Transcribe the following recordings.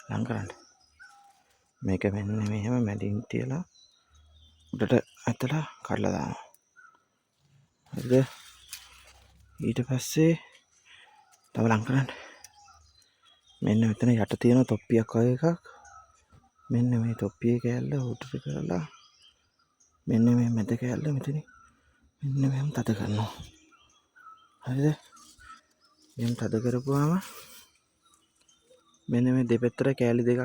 ලං කරන්න. මේක මෙන්න මෙහෙම මැදින් තියලා උඩට ඇතලා කඩලා දානවා. හරිද? ඊට පස්සේ තව ලං කරන්න. මෙන්න මෙතන යට තියෙන තොප්පියක් වගේ එකක්. මෙන්න මේ තොප්පියේ කෑල්ල උඩට කරලා මෙන්න මේ මැද කෑල්ල මෙතන මෙන්න මෙහෙම තද කරනවා. හරිද? මෙහෙම තද කරපුවාම මෙන්න මේ දෙපැත්තට කෑලි දෙකක්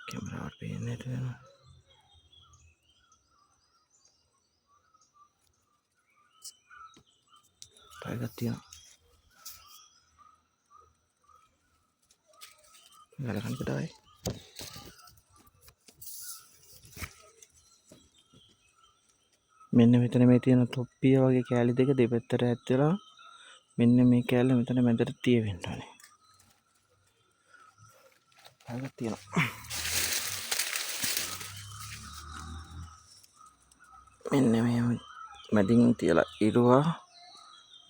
කැමරාවට පේන්නේ නැති වෙනවා. තව එකක් තියෙනවා. ගලකන් කඩාවේ. මෙන්න මෙතන මේ තියෙන තොප්පිය වගේ කෑලි දෙක දෙපැත්තට ඇත්තලා මෙන්න මේ කෑල්ල මෙතන මැදට තියෙන්න ඕනේ. තව එකක් තියෙනවා. මෙන්න මේ මැදින් තියලා ඉරුවා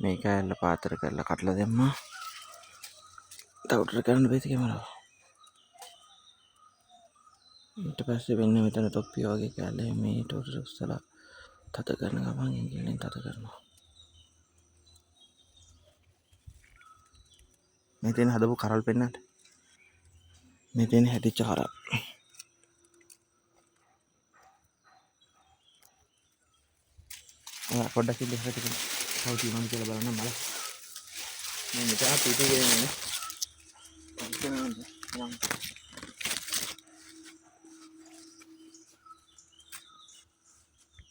මේ කෑල්ල පාතර කරලා කඩලා දැම්මා. තව උඩට කරන්න බෑද කැමරාව. ඊට පස්සේ වෙන්න මෙතන තොප්පිය වගේ කෑල්ල මේ උඩට උස්සලා තද කරන ගමන් එන්ජිනෙන් තද කරනවා. මේ තියෙන හදපු කරල් පෙන්නන්න. මේ තියෙන හැදිච්ච කරල්. පොඩ්ඩක් ඉස්සරහට තියන්න. තව තියෙනවා කියලා බලන්න මල. මේ මෙතන පිටු ගේන්නේ.